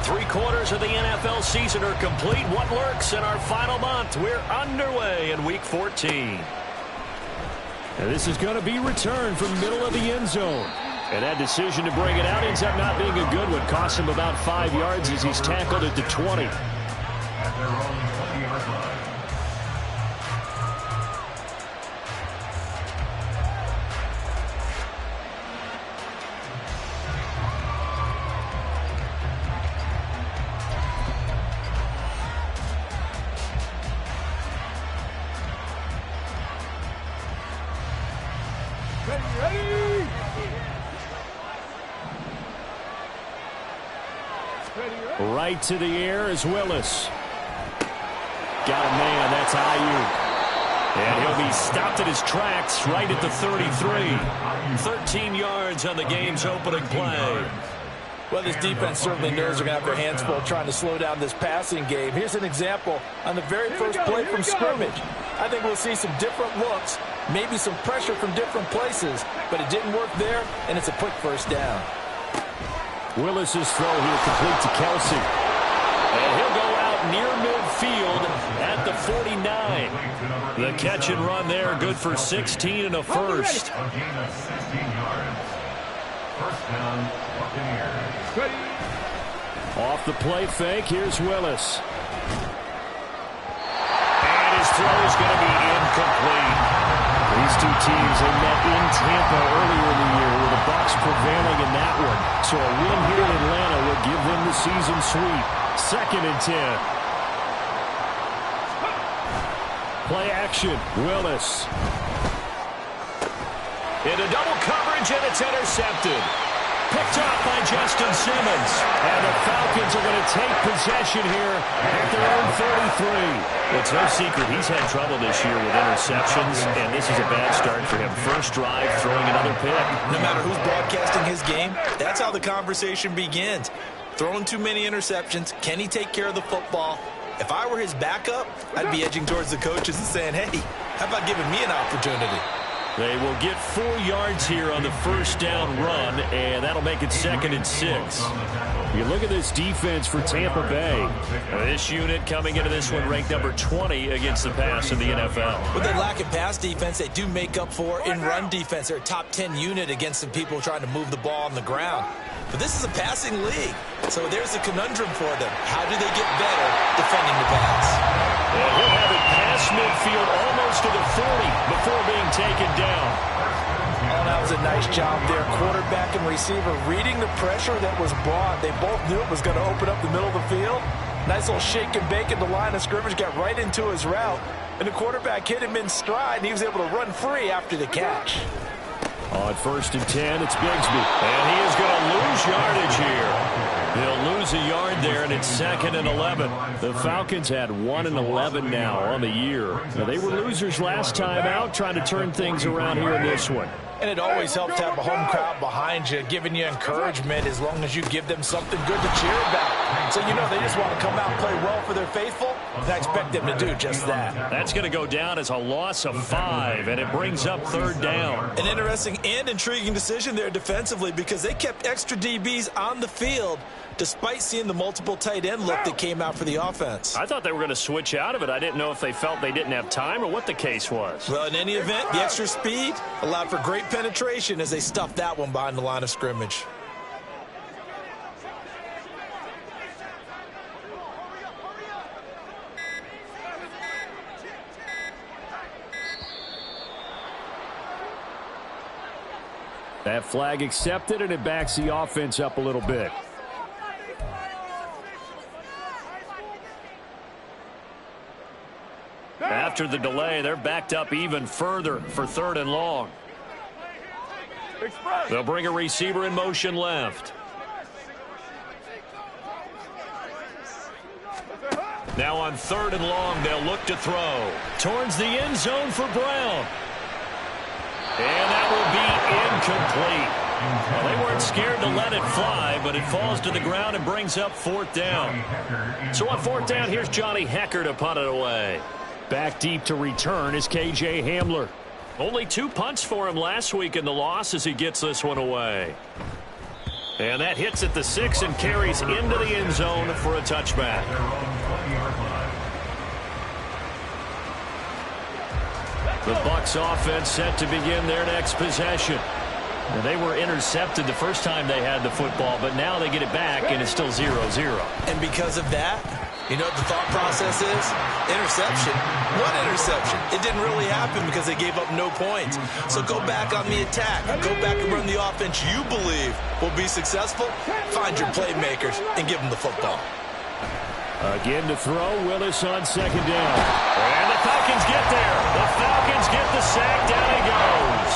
3/4 of the NFL season are complete. What lurks in our final month? We're underway in Week 14. And this is going to be returned from middle of the end zone. And that decision to bring it out ends up not being a good one. Cost him about 5 yards as he's tackled at the 20. Right to the air is Willis. Got a man. That's Ayuk. And he'll be stopped at his tracks right at the 33. 13 yards on the game's opening play. Well, this defense certainly knows they're going to have their hands full trying to slow down this passing game. Here's an example on the very first play from scrimmage. I think we'll see some different looks, maybe some pressure from different places, but it didn't work there, and it's a quick first down. Willis's throw here complete to Kelsey. And he'll go out near midfield at the 49. The catch and run there, good for 16 and a first. Off the play fake, here's Willis. And his throw is going to be incomplete. These two teams, they met in Tampa earlier in the year with the Bucs prevailing in that one. So a win here in Atlanta would give them the season sweep. 2nd and 10. Play action, Willis. Into double coverage, and it's intercepted. Picked off by Justin Simmons. And the Falcons are going to take possession here at their own 33. It's no secret he's had trouble this year with interceptions, and this is a bad start for him. First drive, throwing another pick. No matter who's broadcasting his game, that's how the conversation begins. Throwing too many interceptions. Can he take care of the football? If I were his backup, I'd be edging towards the coaches and saying, hey, how about giving me an opportunity? They will get 4 yards here on the first down run, and that'll make it 2nd and 6. You look at this defense for Tampa Bay. This unit coming into this one ranked number 20 against the pass in the NFL. What they lack in pass defense, they do make up for in run defense. They're a top 10 unit against some people trying to move the ball on the ground. But this is a passing league, so there's a conundrum for them. How do they get better defending the pass? And he'll have it past midfield almost to the 40 before being taken down. Oh, that was a nice job there. Quarterback and receiver reading the pressure that was brought. They both knew it was going to open up the middle of the field. Nice little shake and bake at the line of scrimmage, got right into his route. And the quarterback hit him in stride, and he was able to run free after the catch. On 1st and 10, it's Bigsby. And he is going to lose yardage here. He'll lose a yard there, and it's 2nd and 11. The Falcons had 1 and 11 now on the year. Now, they were losers last time out, trying to turn things around here in this one. And it always helps to have a home crowd behind you, giving you encouragement as long as you give them something good to cheer about. So, you know, they just want to come out and play well for their faithful, and I expect them to do just that. That's going to go down as a loss of 5, and it brings up 3rd down. An interesting and intriguing decision there defensively because they kept extra DBs on the field despite seeing the multiple tight end look that came out for the offense. I thought they were going to switch out of it. I didn't know if they felt they didn't have time or what the case was. Well, in any event, the extra speed allowed for great penetration as they stuffed that one behind the line of scrimmage. That flag accepted, and it backs the offense up a little bit. After the delay, they're backed up even further for 3rd and long. They'll bring a receiver in motion left. Now on 3rd and long, they'll look to throw. Towards the end zone for Brown. And that will be incomplete. Well, they weren't scared to let it fly, but it falls to the ground and brings up 4th down. So on 4th down, here's Johnny Hecker to punt it away. Back deep to return is K.J. Hamler. Only 2 punts for him last week in the loss as he gets this one away. And that hits at the 6 and carries into the end zone for a touchback. The Bucs offense set to begin their next possession. Now, they were intercepted the first time they had the football, but now they get it back, and it's still 0-0. And because of that, you know what the thought process is? Interception. One interception. It didn't really happen because they gave up no points. So go back on the attack. Go back and run the offense you believe will be successful. Find your playmakers and give them the football. Again to throw, Willis on second down. And the Falcons get there. The Falcons get the sack. Down he goes.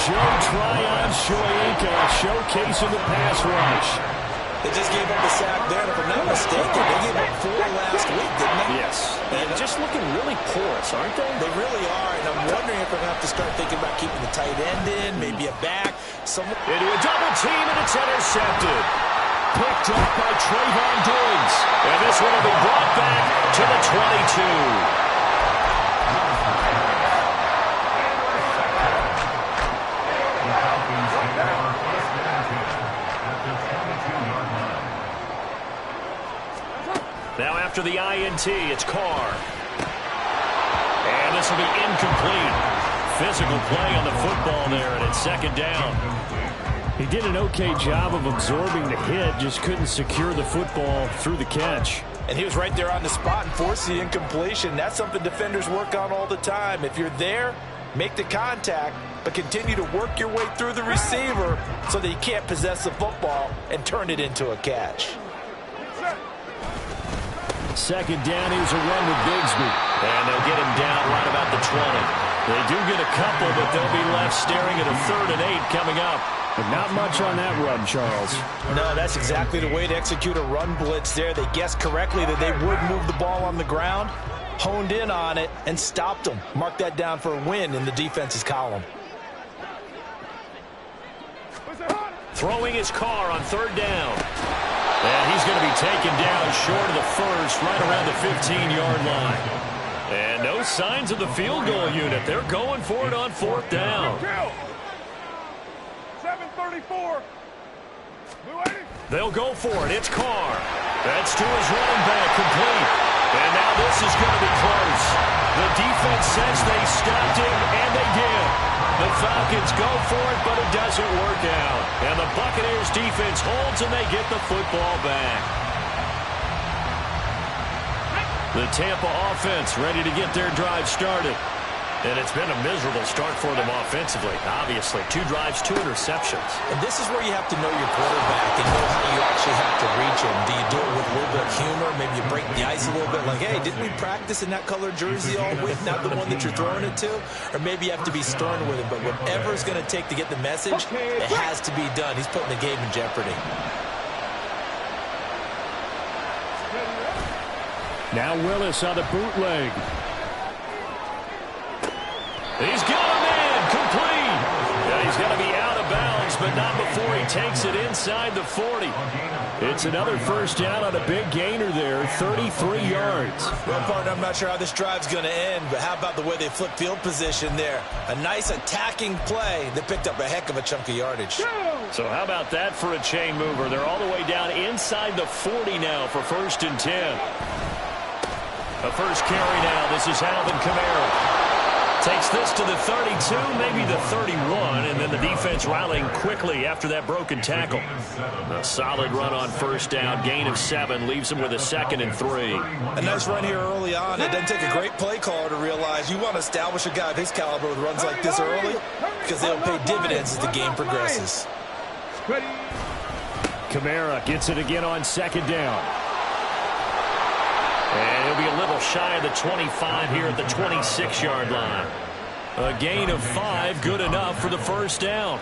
Joe Tryon-Shoyinka showcasing the pass rush. They just gave up a sack there, and if I'm not mistaken, they gave up 4 last week, didn't they? Yes. And just looking really porous, aren't they? They really are, and I'm wondering if they're going to have to start thinking about keeping the tight end in, maybe a back. Into a double team, and it's intercepted. Picked up by Trayvon Diggs. And this one will be brought back to the 22. Now after the INT, it's Carr. And this will be incomplete. Physical play on the football there, and it's second down. He did an okay job of absorbing the hit, just couldn't secure the football through the catch. And he was right there on the spot and forced the incompletion. That's something defenders work on all the time. If you're there, make the contact, but continue to work your way through the receiver so that you can't possess the football and turn it into a catch. Second down, here's a run with Bigsby. And they'll get him down right about the 20. They do get a couple, but they'll be left staring at a 3rd and 8 coming up. But not much on that run, Charles. No, that's exactly the way to execute a run blitz there. They guessed correctly that they would move the ball on the ground, honed in on it, and stopped them. Mark that down for a win in the defense's column. Throwing his Carr on 3rd down. And he's going to be taken down short of the first, right around the 15-yard line. And no signs of the field goal unit. They're going for it on 4th down. 7:34. They'll go for it. It's Carr. That's to his running back, complete. And now this is going to be close. The defense says they stopped him, and they did. The Falcons go for it, but it doesn't work out. And the Buccaneers defense holds, and they get the football back. The Tampa offense ready to get their drive started. And it's been a miserable start for them offensively, obviously. 2 drives, 2 interceptions. And this is where you have to know your quarterback and know how you actually have to reach him. Do you do it with a little bit of humor? Maybe you break the ice a little bit like, hey, didn't we practice in that colored jersey all week, not the one that you're throwing it to? Or maybe you have to be stern with him. But whatever it's going to take to get the message, it has to be done. He's putting the game in jeopardy. Now Willis on the bootleg. He's got a man, complete. And he's going to be out of bounds, but not before he takes it inside the 40. It's another first down on a big gainer there, 33 yards. Well, partner, I'm not sure how this drive's going to end, but how about the way they flip field position there? A nice attacking play that picked up a heck of a chunk of yardage. So how about that for a chain mover? They're all the way down inside the 40 now for 1st and 10. A first carry now. This is Alvin Kamara. Takes this to the 32, maybe the 31, and then the defense rallying quickly after that broken tackle. A solid run on 1st down, gain of 7, leaves him with a 2nd and 3. A nice run here early on. It doesn't take a great play caller to realize you want to establish a guy of his caliber with runs like this early because they'll pay dividends as the game progresses. Kamara gets it again on 2nd down. And he'll be a little shy of the 25 here at the 26-yard line. A gain of 5, good enough for the 1st down.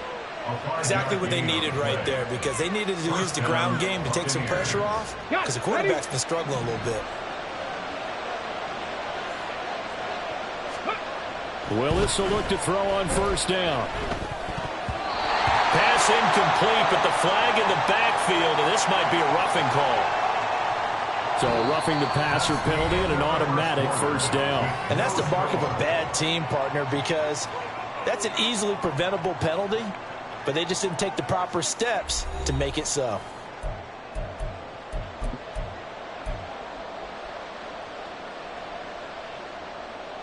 Exactly what they needed right there because they needed to use the ground game to take some pressure off because the quarterback's been struggling a little bit. Willis will look to throw on 1st down. Pass incomplete, but the flag in the backfield, and this might be a roughing call. So a roughing the passer penalty and an automatic 1st down. And that's the mark of a bad team, partner, because that's an easily preventable penalty. but they just didn't take the proper steps to make it so.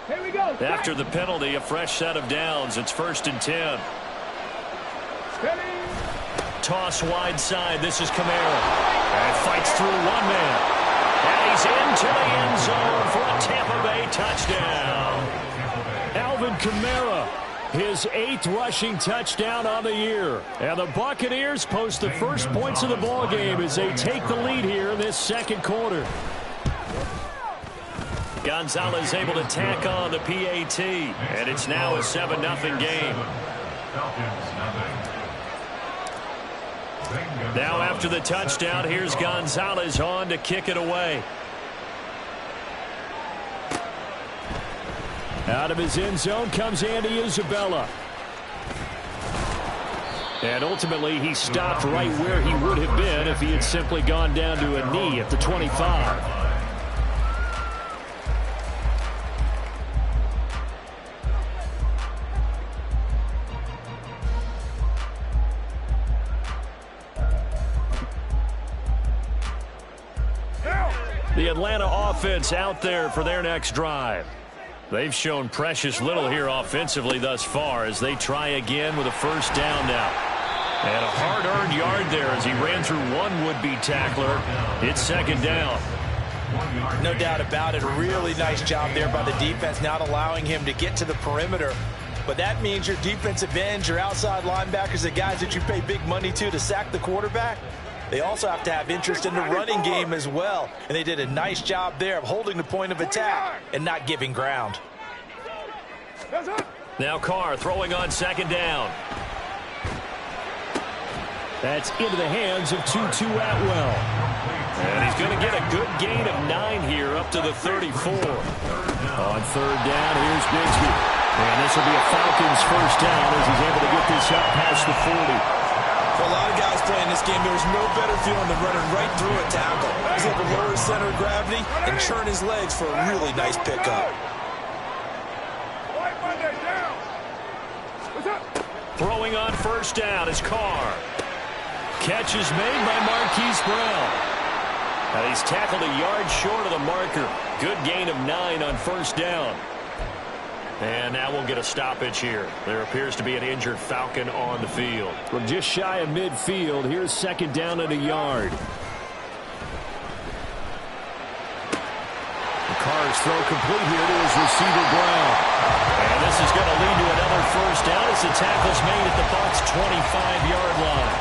Here we go. After the penalty, a fresh set of downs. It's 1st and 10. Toss wide side. This is Kamara. And fights through one man. And he's into the end zone for a Tampa Bay touchdown. Alvin Kamara, his 8th rushing touchdown on the year. And the Buccaneers post the first points of the ball game as they take the lead here in this second quarter. Gonzalez able to tack on the PAT, and it's now a 7-0 game. Now after the touchdown, here's Gonzalez on to kick it away. Out of his end zone comes Andy Isabella. And ultimately, he stopped right where he would have been if he had simply gone down to a knee at the 25. The Atlanta offense out there for their next drive. They've shown precious little here offensively thus far as they try again with a first down now. And a hard-earned yard there as he ran through one would-be tackler. It's 2nd down. No doubt about it. A really nice job there by the defense, not allowing him to get to the perimeter. But that means your defensive ends, your outside linebackers, the guys that you pay big money to sack the quarterback, they also have to have interest in the running game as well. And they did a nice job there of holding the point of attack and not giving ground. Now Carr throwing on 2nd down. That's into the hands of Tutu Atwell. And he's going to get a good gain of 9 here up to the 34. On 3rd down, here's Bigsby. And this will be a Falcons first down as he's able to get this up past the 40. For a lot of guys playing this game, there's no better feeling than running right through a tackle. He's able to lower his center of gravity and churn his legs for a really nice pickup. Throwing on 1st down is Carr. Catch is made by Marquise Brown. And he's tackled a yard short of the marker. Good gain of 9 on 1st down. And now we'll get a stoppage here. There appears to be an injured Falcon on the field. From just shy of midfield, here's 2nd down and a yard. Carr's throw complete here to his receiver Brown. And this is going to lead to another first down as the tackle's made at the Bucs' 25-yard line.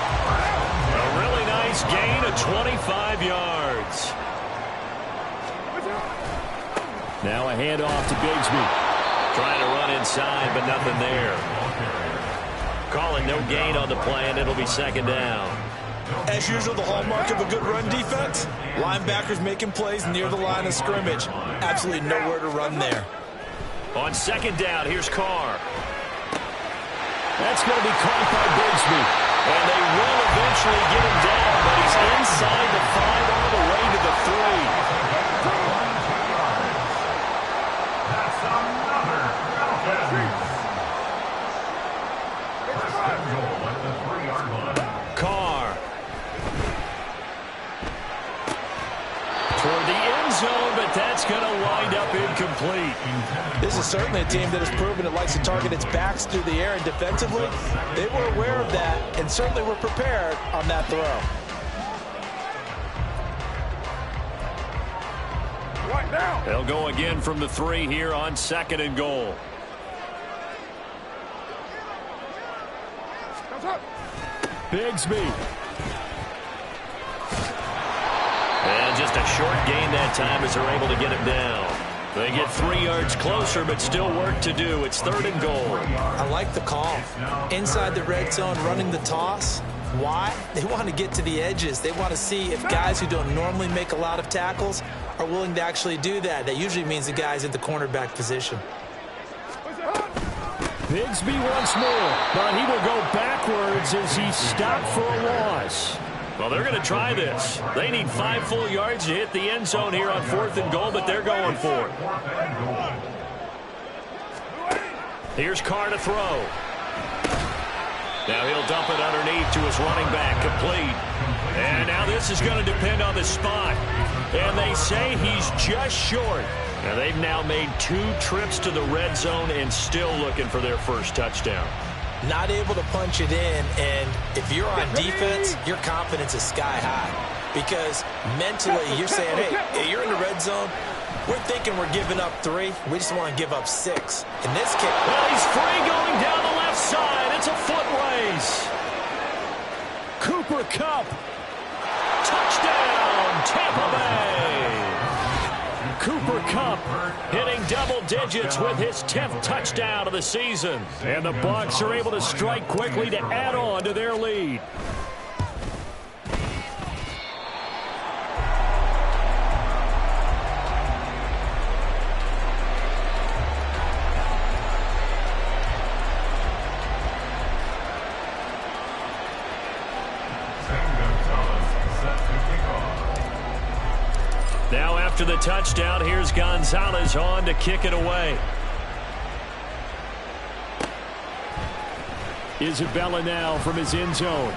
A really nice gain of 25 yards. Now a handoff to Bigsby. Trying to run inside, but nothing there. Calling no gain on the play, and it'll be 2nd down. As usual, the hallmark of a good run defense, linebackers making plays near the line of scrimmage. Absolutely nowhere to run there. On 2nd down, here's Carr. That's going to be caught by Bigsby. And they will eventually get him down, but he's inside the 5 all the way to the 3. Carr. Toward the end zone, but that's going to wind up incomplete. This is certainly a team that has proven it likes to target its backs through the air, and defensively, they were aware of that and certainly were prepared on that throw. Right now. They'll go again from the 3 here on 2nd and goal. Bigsby. And just a short gain that time as they're able to get him down. They get 3 yards closer, but still work to do. It's 3rd and goal. I like the call. Inside the red zone, running the toss. Why? They want to get to the edges. They want to see if guys who don't normally make a lot of tackles are willing to actually do that. That usually means the guy's in the cornerback position. Bigsby once more, but he will go backwards as he stopped for a loss. Well, they're going to try this. They need 5 full yards to hit the end zone here on 4th and goal, but they're going for it. Here's Carr to throw. Now he'll dump it underneath to his running back, complete. And now this is going to depend on the spot. And they say he's just short. Now they've now made 2 trips to the red zone and still looking for their first touchdown. Not able to punch it in, and if you're on defense, your confidence is sky high. Because mentally, you're saying, hey, you're in the red zone. We're thinking we're giving up 3. We just want to give up 6. In this case, well, he's free going down the left side. It's a foot race. Cooper Kupp. Touchdown, Tampa Bay. Cooper Kupp hitting double digits with his 10th touchdown of the season. And the Bucs are able to strike quickly to add on to their lead. Now after the touchdown, here's Gonzalez on to kick it away. Isabella now from his end zone.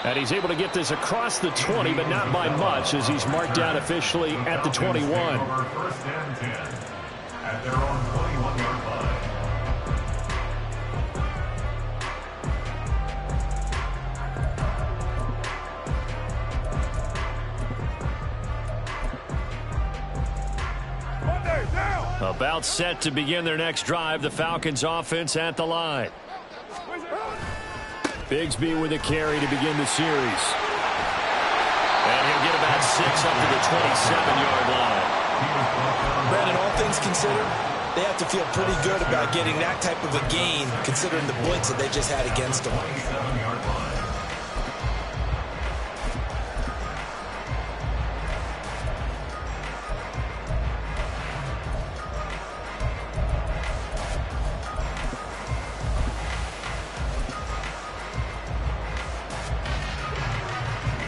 And he's able to get this across the 20, but not by much as he's marked down officially at the 21. First and 10 at their own 21-yard line. About set to begin their next drive, the Falcons offense at the line. Bigsby with a carry to begin the series. And he'll get about 6 up to the 27-yard line. Brandon, all things considered, they have to feel pretty good about getting that type of a gain considering the blitz that they just had against them. 27-yard line.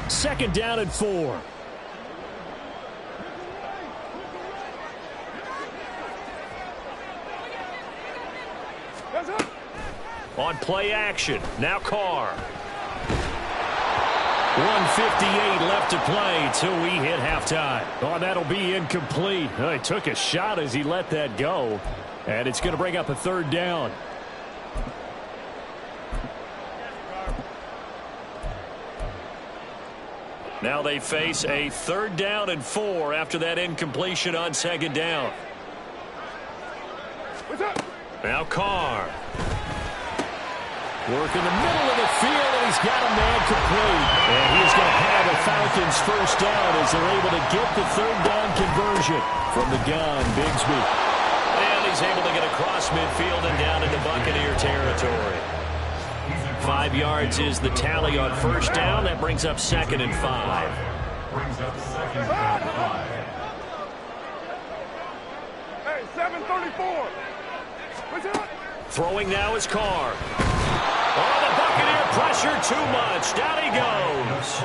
Second down and 4. On play action, now Carr. 1:58 left to play till we hit halftime. Oh, that'll be incomplete. Oh, he took a shot as he let that go. And it's going to bring up a third down. Now they face a 3rd down and 4 after that incompletion on 2nd down. Now Carr. Work in the middle of the field, and he's got a man complete. And he's going to have a Falcons first down as they're able to get the 3rd down conversion from the gun, Bigsby. And he's able to get across midfield and down into Buccaneer territory. 5 yards is the tally on first down. That brings up 2nd and 5. Brings up 2nd and 5. Hey, 7:34. Throwing now is Carr. Oh, the Buccaneer pressure too much. Down he goes.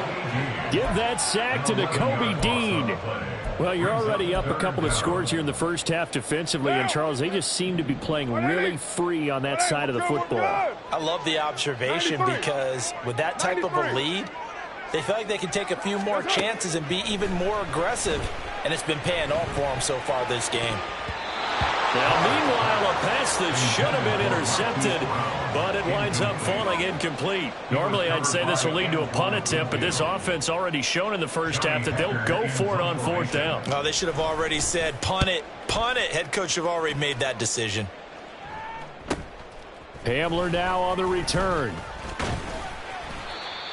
Give that sack to Nakobe Dean. Well, you're already up a couple of scores here in the first half defensively, and Charles, they just seem to be playing really free on that side of the football. I love the observation because with that type of a lead, they feel like they can take a few more chances and be even more aggressive, and it's been paying off for them so far this game. Now, meanwhile, a pass that should have been intercepted, but it winds up falling incomplete. Normally, I'd say this will lead to a punt attempt, but this offense already shown in the first half that they'll go for it on 4th down. Oh, they should have already said, punt it, punt it. Head coach have already made that decision. Hamler now on the return.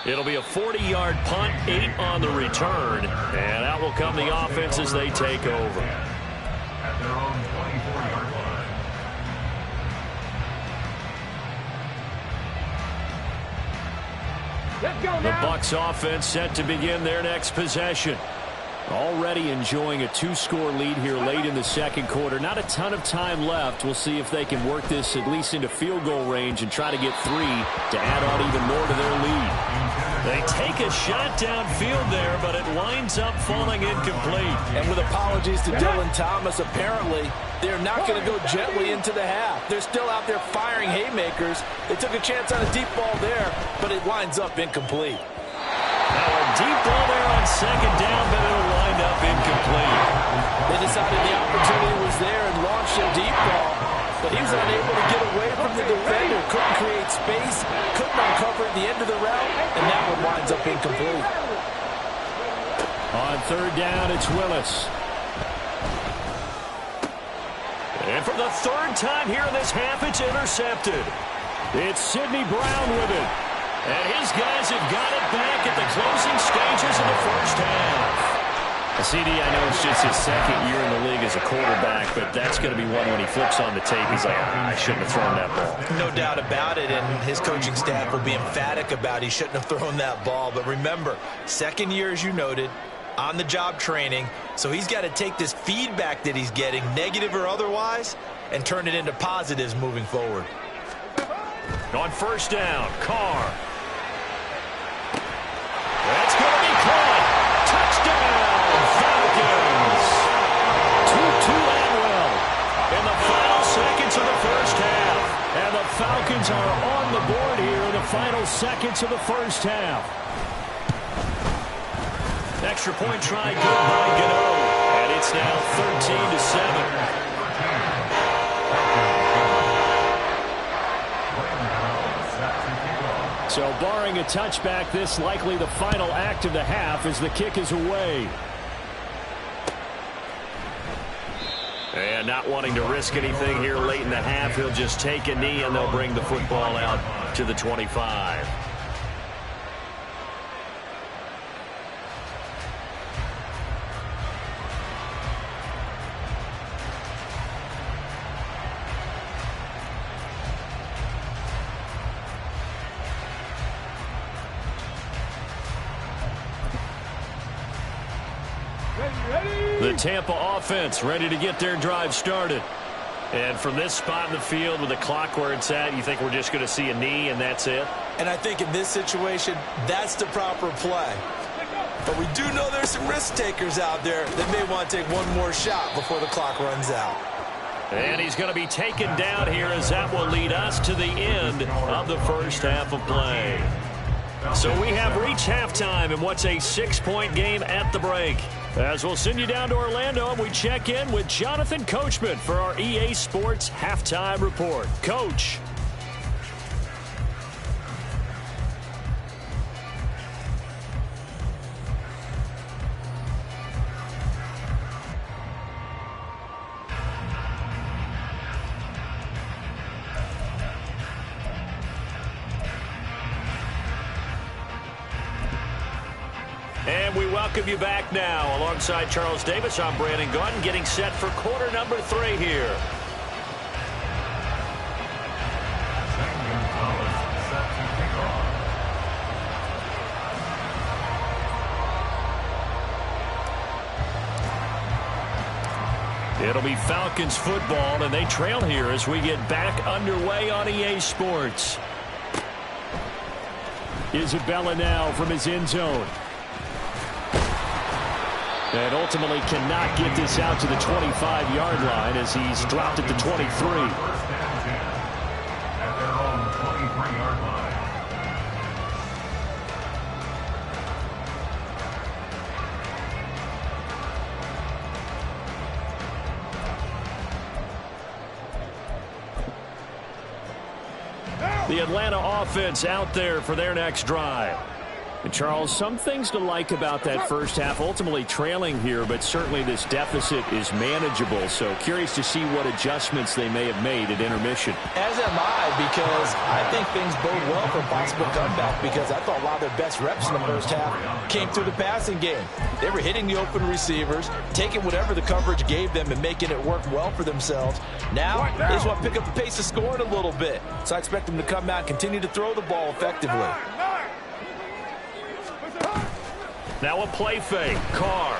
It'll be a 40-yard punt, 8 on the return, and out will come the offense as they take over. At their own 24-yard line. Let's go The now. Bucs offense set to begin their next possession. Already enjoying a 2-score lead here late in the second quarter. Not a ton of time left. We'll see if they can work this at least into field goal range and try to get 3 to add on even more to their lead. They take a shot downfield there, but it winds up falling incomplete. And with apologies to Dylan Thomas, apparently they're not going to go gently into the half. They're still out there firing haymakers. They took a chance on a deep ball there, but it winds up incomplete. Now a deep ball there on second down, but it'll wind up incomplete. They decided the opportunity was there and launched a deep ball, but he was unable to get away from the defender. Couldn't create space, couldn't uncover at the end of the route, and that one winds up incomplete. On third down, it's Willis. And for the third time here in this half, it's intercepted. It's Sidney Brown with it. And his guys have got it back at the closing stages of the first half. CD, I know it's just his second year in the league as a quarterback, but that's going to be one when he flips on the tape. He's like, I shouldn't have thrown that ball. No doubt about it, and his coaching staff will be emphatic about he shouldn't have thrown that ball. But remember, second year, as you noted, on-the-job training, so he's got to take this feedback that he's getting, negative or otherwise, and turn it into positives moving forward. On first down, Carr. That's going to be caught. Touchdown, Falcons. 2-2 Atwell. In the final seconds of the first half. And the Falcons are on the board here in the final seconds of the first half. Extra point try good by Gano. And it's now 13-7. So barring a touchback, this likely the final act of the half as the kick is away. And not wanting to risk anything here late in the half, he'll just take a knee and they'll bring the football out to the 25. The Tampa offense ready to get their drive started. And from this spot in the field with the clock where it's at, you think we're just going to see a knee and that's it? And I think in this situation, that's the proper play. But we do know there's some risk takers out there that may want to take one more shot before the clock runs out. And he's going to be taken down here as that will lead us to the end of the first half of play. So we have reached halftime in what's a 6-point game at the break. As we'll send you down to Orlando, and we check in with Jonathan Coachman for our EA Sports Halftime Report. Coach. And we welcome you back now. Alongside Charles Davis, I'm Brandon Gaudin, getting set for quarter number 3 here. It'll be Falcons football, and they trail here as we get back underway on EA Sports. Isabella now from his end zone. And ultimately cannot get this out to the 25-yard line as he's dropped at the 23. At their own 23-yard line. The Atlanta offense out there for their next drive. And Charles, some things to like about that first half, ultimately trailing here, but certainly this deficit is manageable. So curious to see what adjustments they may have made at intermission. As am I, because I think things bode well for a possible comeback, because I thought a lot of their best reps in the first half came through the passing game. They were hitting the open receivers, taking whatever the coverage gave them and making it work well for themselves. Now, they just want to pick up the pace of scoring a little bit. So I expect them to come out and continue to throw the ball effectively. Now a play fake. Carr.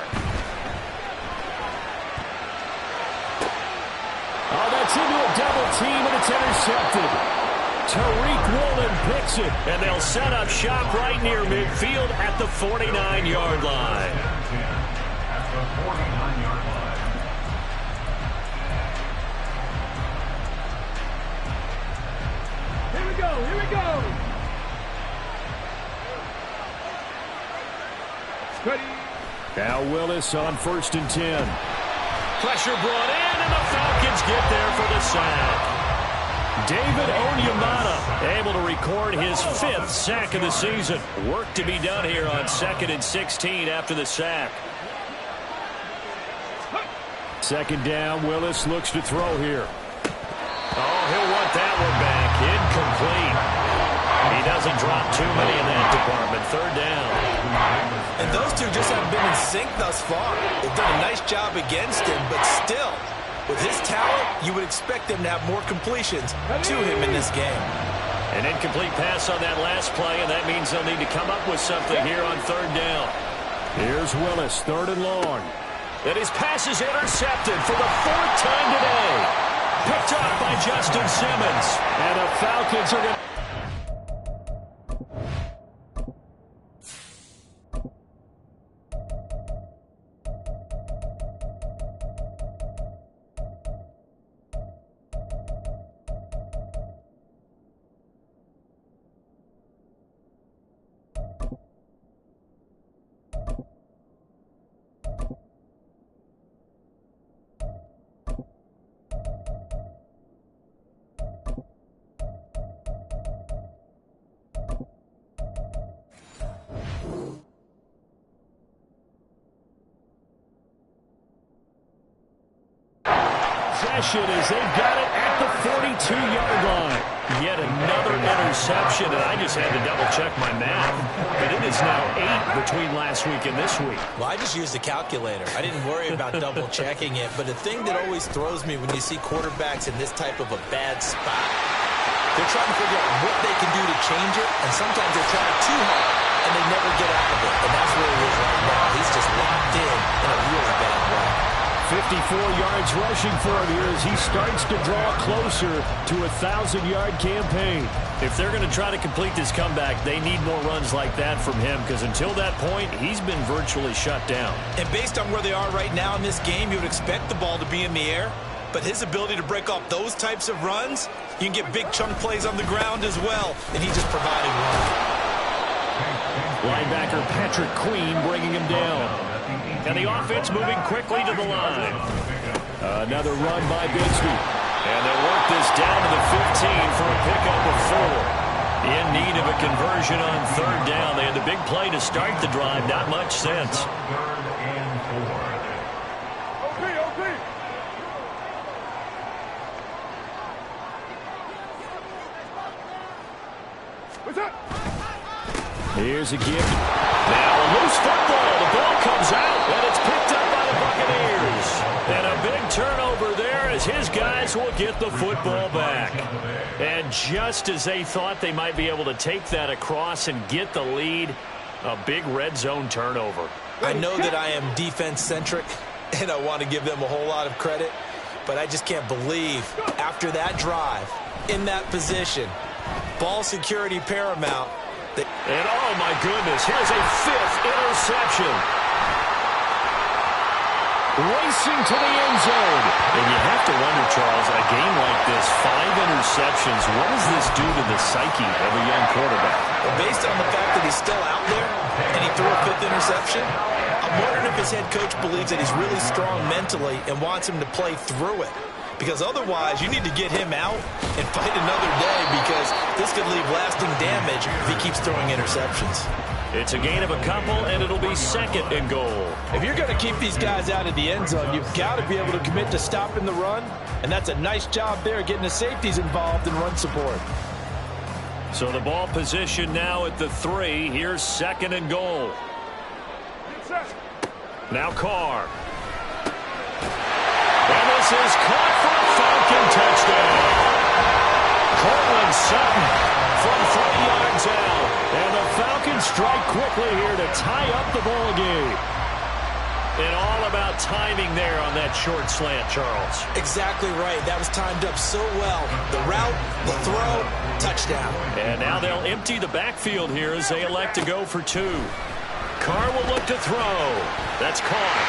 Oh, that's into a double team, and it's intercepted. Tariq Woolen picks it. And they'll set up shop right near midfield at the 49-yard line. At the 49-yard line. Here we go. Here we go. Ready. Now Willis on 1st and 10. Pressure brought in, and the Falcons get there for the sack. David Onyemata able to record his 5th sack of the season. Work to be done here on 2nd and 16 after the sack. 2nd down, Willis looks to throw here. Oh, he'll want that one back. Incomplete. He doesn't drop too many in that department. 3rd down. And those two just haven't been in sync thus far. They've done a nice job against him, but still, with his talent, you would expect them to have more completions to him in this game. An incomplete pass on that last play, and that means they'll need to come up with something here on 3rd down. Here's Willis, 3rd and long. And his pass is intercepted for the 4th time today. Picked up by Justin Simmons. And the Falcons are going to... As they've got it at the 42-yard line. Yet another interception, and I just had to double-check my math. But it is now 8 between last week and this week. Well, I just used a calculator. I didn't worry about double-checking it. But the thing that always throws me when you see quarterbacks in this type of a bad spot, they're trying to figure out what they can do to change it, and sometimes they're trying too hard, and they never get out of it. And that's where he is right now. He's just locked in a really bad way. 54 yards rushing for him here as he starts to draw closer to a 1,000-yard campaign. If they're going to try to complete this comeback, they need more runs like that from him, because until that point, he's been virtually shut down. And based on where they are right now in this game, you would expect the ball to be in the air. But his ability to break off those types of runs, you can get big chunk plays on the ground as well, and he just provided one. Linebacker Patrick Queen bringing him down. And the offense moving quickly to the line. Another run by Bigsby. And they'll work this down to the 15 for a pickup of 4. In need of a conversion on 3rd down. They had the big play to start the drive. Not much sense. 3rd and 4. What's up? Here's a gift. Now a loose football. The ball comes out, and it's picked up by the Buccaneers. And a big turnover there as his guys will get the football back. And just as they thought they might be able to take that across and get the lead, a big red zone turnover. I know that I am defense-centric, and I want to give them a whole lot of credit, but I just can't believe after that drive, in that position, ball security paramount. And oh my goodness, here's a 5th interception. Racing to the end zone. And you have to wonder, Charles, a game like this, 5 interceptions, what does this do to the psyche of a young quarterback? Well, based on the fact that he's still out there and he threw a 5th interception, I'm wondering if his head coach believes that he's really strong mentally and wants him to play through it. Because otherwise, you need to get him out and fight another day, because this could leave lasting damage if he keeps throwing interceptions. It's a gain of a couple, and it'll be 2nd and goal. If you're going to keep these guys out of the end zone, you've got to be able to commit to stopping the run, and that's a nice job there getting the safeties involved in run support. So the ball position now at the 3. Here's 2nd and goal. Now Carr. And this is caught for a Falcon touchdown. Cortland Sutton from 30 yards out. And the Falcons strike quickly here to tie up the ball game. And all about timing there on that short slant, Charles. Exactly right. That was timed up so well. The route, the throw, touchdown. And now they'll empty the backfield here as they elect to go for two. Carr will look to throw. That's caught.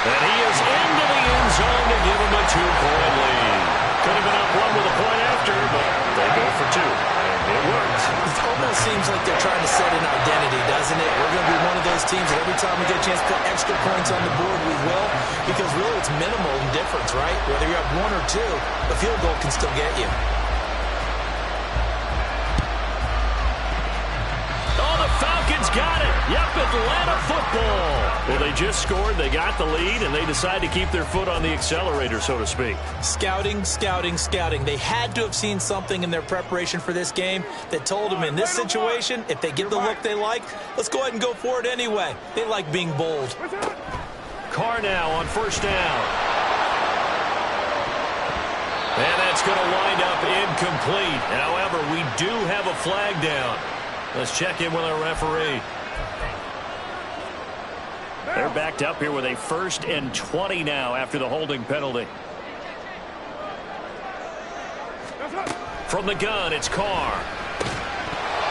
And he is into the end zone to give him a 2-point lead. Could have been up one with a point after, but they go for two. And it works. It almost seems like they're trying to set an identity, doesn't it? We're going to be one of those teams that every time we get a chance to put extra points on the board, we will. Because really it's minimal in difference, right? Whether you have one or two, a field goal can still get you. Falcons got it. Yep, Atlanta football. Well, they just scored. They got the lead, and they decide to keep their foot on the accelerator, so to speak. Scouting, scouting, scouting. They had to have seen something in their preparation for this game that told them in this situation, if they get the look they like, let's go ahead and go for it anyway. They like being bold. Carr now on first down. And that's going to wind up incomplete. However, we do have a flag down. Let's check in with our referee. They're backed up here with a 1st and 20 now after the holding penalty. From the gun, it's Carr.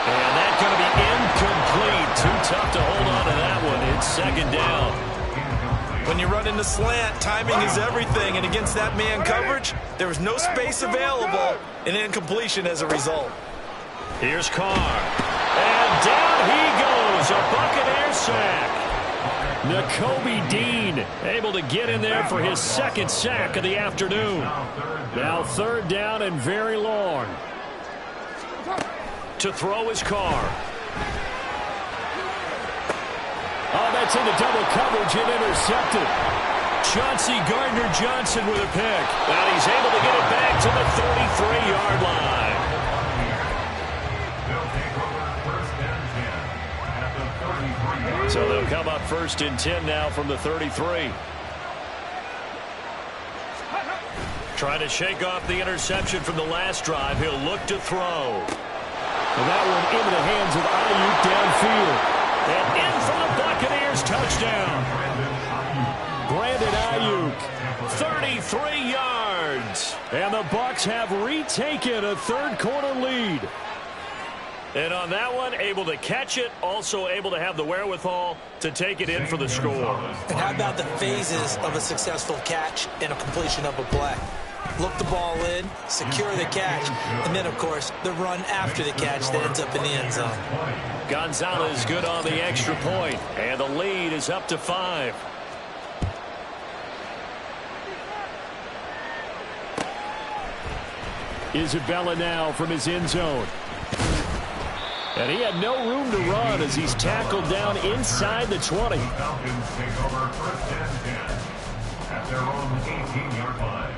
And that's going to be incomplete. Too tough to hold on to that one. It's 2nd down. When you run into slant, timing is everything. And against that man coverage, there was no space available, and incompletion as a result. Here's Carr. And down he goes, a Buccaneer sack. Nakobe Dean able to get in there for his 2nd sack of the afternoon. Now 3rd down and very long. To throw is Carr. Oh, that's into double coverage and intercepted. Chauncey Gardner-Johnson with a pick. And he's able to get it back to the 33-yard line. So they'll come up 1st and 10 now from the 33. Trying to shake off the interception from the last drive. He'll look to throw. And that one into the hands of Ayuk downfield. And in for the Buccaneers touchdown. Brandon Ayuk. 33 yards. And the Bucs have retaken a 3rd quarter lead. And on that one, able to catch it, also able to have the wherewithal to take it in for the score. And how about the phases of a successful catch and a completion of a play? Look the ball in, secure the catch, and then, of course, the run after the catch that ends up in the end zone. Gonzalez good on the extra point, and the lead is up to 5. Isabella now from his end zone. And he had no room to run as he's tackled down inside the 20. Falcons take over 1st and 10 at their own 18-yard line.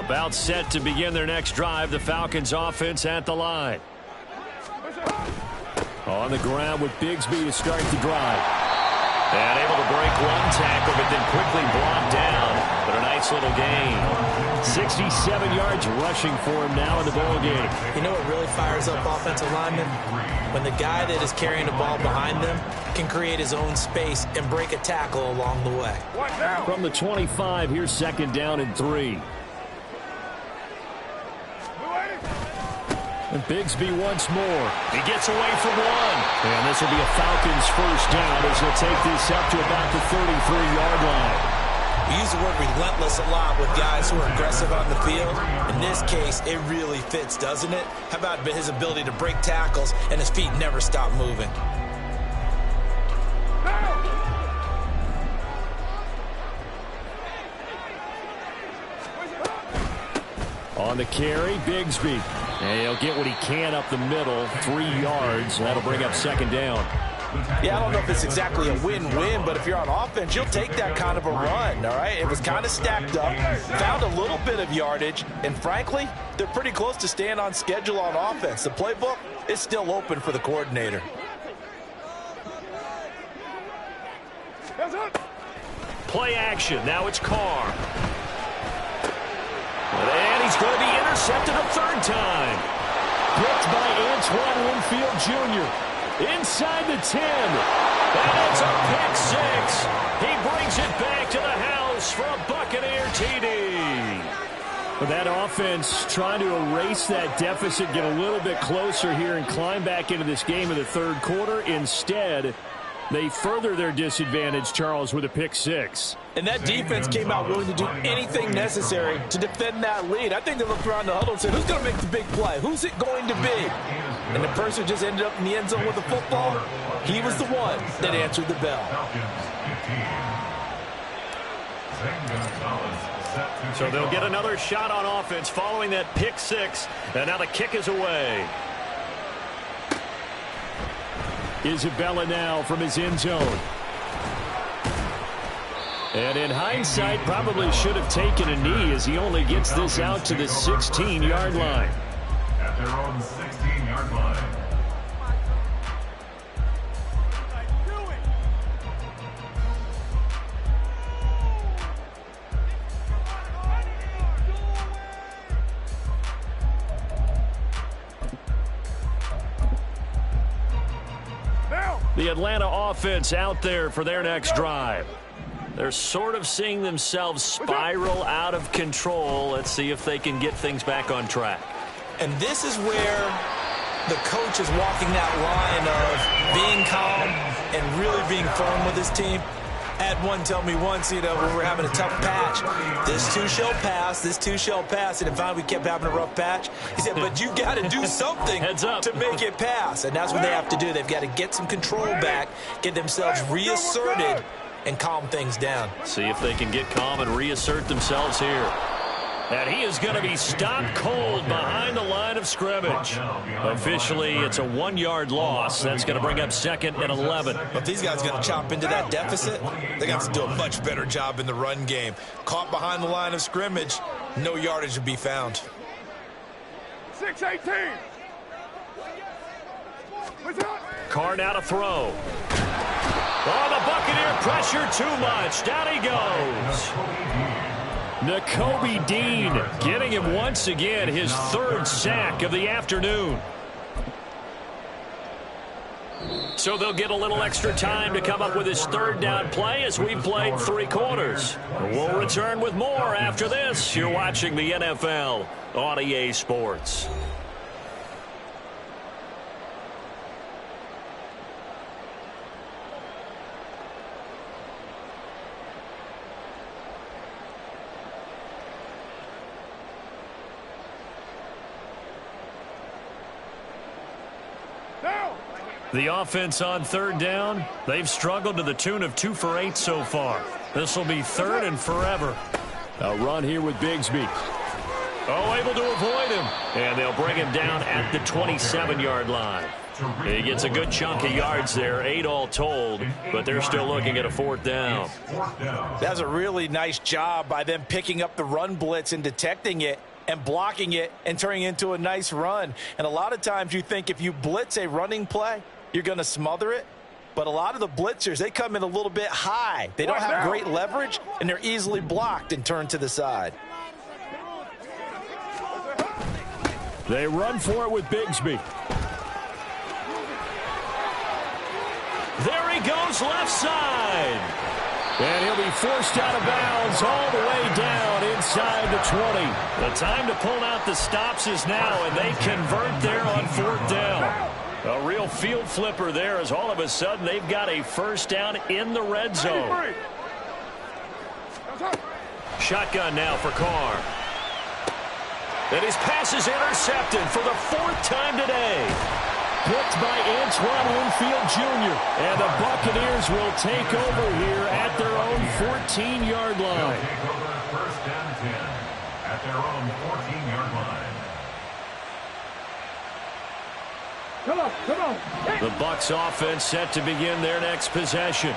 About set to begin their next drive, the Falcons offense at the line. On the ground with Bigsby to start the drive. And able to break one tackle, but then quickly blocked down. But a nice little gain. 67 yards rushing for him now in the ball game. You know what really fires up offensive linemen? When the guy that is carrying the ball behind them can create his own space and break a tackle along the way. From the 25, here's 2nd down and 3. And Bigsby once more. He gets away from one. And this will be a Falcons 1st down as he'll take this up to about the 33-yard line. We use the word relentless a lot with guys who are aggressive on the field. In this case, it really fits, doesn't it? How about his ability to break tackles and his feet never stop moving? On the carry, Bigsby. And he'll get what he can up the middle, 3 yards. That'll bring up 2nd down. Yeah, I don't know if it's exactly a win-win, but if you're on offense, you'll take that kind of a run, all right? It was kind of stacked up, found a little bit of yardage, and frankly, they're pretty close to staying on schedule on offense. The playbook is still open for the coordinator. play action. Now it's Carr. And he's going to be intercepted a third time. Picked by Antoine Winfield Jr. Inside the 10. And it's a pick six. He brings it back to the house for a Buccaneer TD. But that offense trying to erase that deficit, get a little bit closer here and climb back into this game in the third quarter. Instead, they further their disadvantage, Charles, with a pick six. And that defense came out willing to do anything necessary to defend that lead. I think they looked around the huddle and said, who's going to make the big play? Who's it going to be? And the person who just ended up in the end zone with the football, he was the one that answered the bell. So they'll get another shot on offense following that pick six. And now the kick is away. Isabella now from his end zone. And in hindsight, probably should have taken a knee as he only gets this out to the 16-yard line. At their own 16-yard line. The Atlanta offense out there for their next drive. They're sort of seeing themselves spiral out of control. Let's see if they can get things back on track. And this is where the coach is walking that line of being calm and really being firm with his team. I had one tell me once, when we were having a tough patch, this too shall pass, this too shall pass. And finally we kept having a rough patch. He said, but you got to do something to make it pass. And that's what they have to do. They've got to get some control back, get themselves reasserted, and calm things down. See if they can get calm and reassert themselves here. And he is going to be stopped cold behind the line of scrimmage. Officially, it's a 1-yard loss. That's going to bring up 2nd and 11. But these guys are going to chop into that deficit. They got to do a much better job in the run game. Caught behind the line of scrimmage, no yardage to be found. 6-18. Carr now to throw. Oh, the Buccaneer pressure too much. Down he goes. Nakobe Dean getting him once again his 3rd sack of the afternoon. So they'll get a little extra time to come up with his 3rd down play as we've played 3 quarters. We'll return with more after this. You're watching the NFL on EA Sports. The offense on 3rd down, they've struggled to the tune of 2 for 8 so far. This will be 3rd and forever. A run here with Bigsby. Oh, able to avoid him. And they'll bring him down at the 27-yard line. He gets a good chunk of yards there, 8 all told, but they're still looking at a 4th down. That's a really nice job by them picking up the run blitz and detecting it and blocking it and turning it into a nice run. And a lot of times you think if you blitz a running play, you're going to smother it. But a lot of the blitzers, they come in a little bit high. They don't have great leverage, and they're easily blocked and turned to the side. They run for it with Bigsby. There he goes left side. And he'll be forced out of bounds all the way down inside the 20. The time to pull out the stops is now, and they convert there on 4th down. A real field flipper there as all of a sudden they've got a 1st down in the red zone. Shotgun now for Carr. And his pass is intercepted for the 4th time today. Picked by Antoine Winfield Jr. And the Buccaneers will take over here at their own 14-yard line. Take over 1st and 10 at their own 14-yard line. Come on. The Bucs offense set to begin their next possession.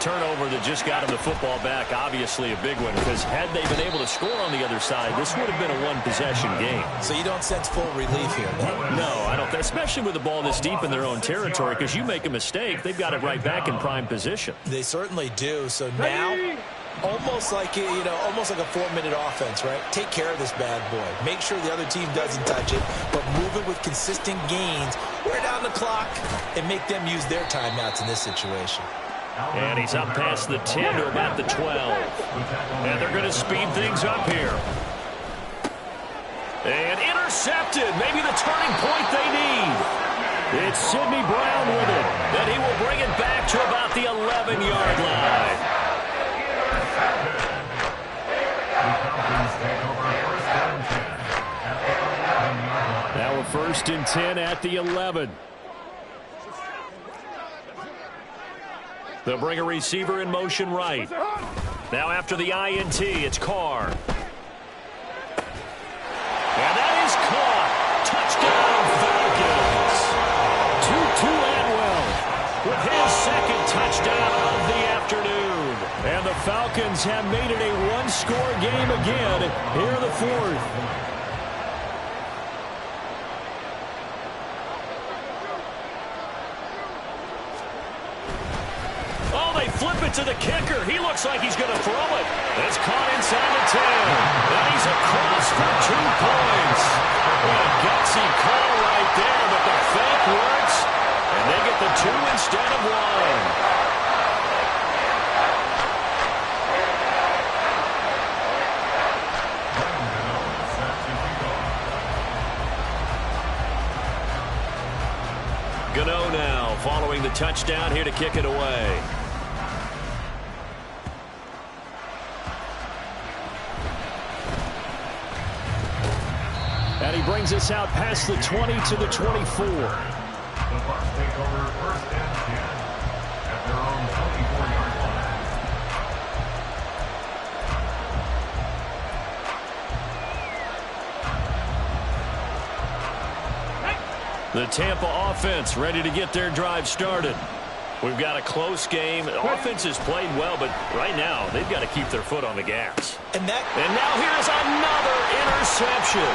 Turnover that just got him the football back, obviously a big one, because had they been able to score on the other side, this would have been a 1-possession game. So you don't sense full relief here, No, I don't. Especially with the ball this deep in their own territory, because you make a mistake, they've got it right back in prime position. They certainly do. So now almost like almost like a 4-minute offense, right? Take care of this bad boy. Make sure the other team doesn't touch it, but move it with consistent gains. Wear down the clock and make them use their timeouts in this situation. And he's up past the 10 to about the 12. And they're going to speed things up here. And intercepted. Maybe the turning point they need. It's Sidney Brown with it. And he will bring it back to about the 11-yard line. Now a 1st and 10 at the 11. They'll bring a receiver in motion right. Now after the INT, it's Carr. And that is caught. Touchdown, Falcons. Tutu Atwell With his second touchdown of the afternoon. And the Falcons have made it a one-score game again here in the 4th. Flip it to the kicker. He looks like he's going to throw it. It's caught inside the 10. And he's across for 2 points. What a gutsy call right there, but the fake works. And they get the 2 instead of 1. Gano now following the touchdown here to kick it away. And he brings us out past the 20 to the 24. The Bucs take over 1st and 10 at their own 24-yard line. The Tampa offense ready to get their drive started. We've got a close game. The offense has played well, but right now they've got to keep their foot on the gas. And now here's another interception.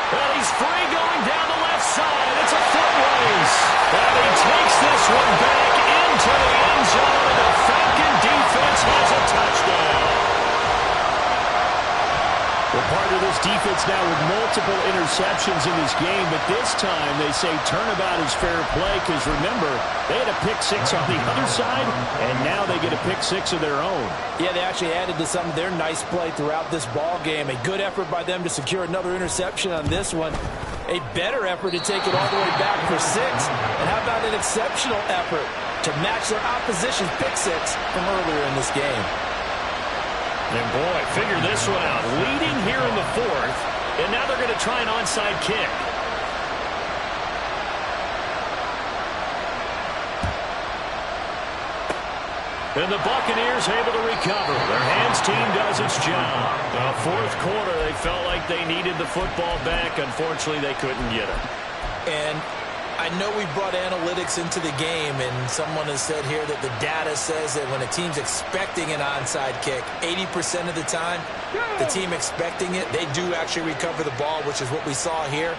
And he's free going down the left side. It's a foot race. And he takes this one back into the end zone. The Falcon defense has a touchdown. Well, part of this defense now with multiple interceptions in this game, but this time they say turnabout is fair play because, remember, they had a pick-6 on the other side, and now they get a pick-6 of their own. Yeah, they actually added to some of their nice play throughout this ball game. A good effort by them to secure another interception on this one. A better effort to take it all the way back for 6. And how about an exceptional effort to match their opposition's pick-6 from earlier in this game? And boy, figure this one out. Leading here in the 4th, and now they're going to try an onside kick. And the Buccaneers able to recover. Their hands team does its job. The 4th quarter, they felt like they needed the football back. Unfortunately, they couldn't get it. And I know we brought analytics into the game, and someone has said here that the data says that when a team's expecting an onside kick, 80% of the time, the team expecting it, they do actually recover the ball, which is what we saw here.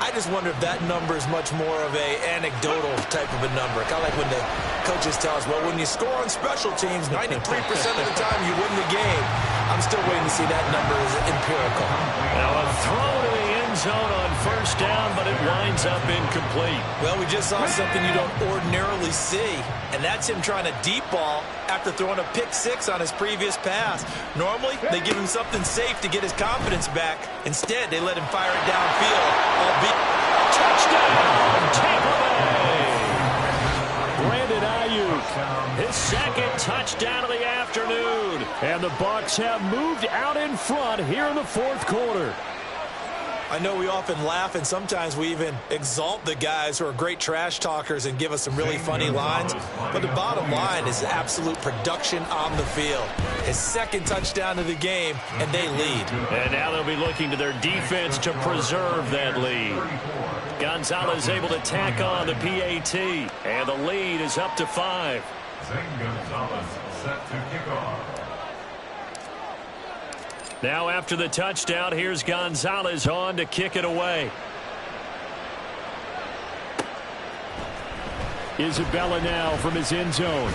I just wonder if that number is much more of a anecdotal type of a number. Kind of like when the coaches tell us, well, when you score on special teams, 93% of the time you win the game. I'm still waiting to see that number as empirical. Now a throw to the end zone on 1st down, but it winds up incomplete. Well, we just saw something you don't ordinarily see, and that's him trying to deep ball after throwing a pick-6 on his previous pass. Normally, they give him something safe to get his confidence back. Instead, they let him fire it downfield, albeit touchdown, Tampa Bay. Brandon Ayuk, his second touchdown of the afternoon. and the Bucs have moved out in front here in the 4th quarter. I know we often laugh, and sometimes we even exalt the guys who are great trash talkers and give us some really funny lines. But the bottom line is absolute production on the field. His second touchdown of the game, and they lead. And now they'll be looking to their defense to preserve that lead. Gonzalez able to tack on the PAT, and the lead is up to 5. Zane Gonzalez set to kick off. Now after the touchdown, here's Gonzalez on to kick it away. Isabella now from his end zone.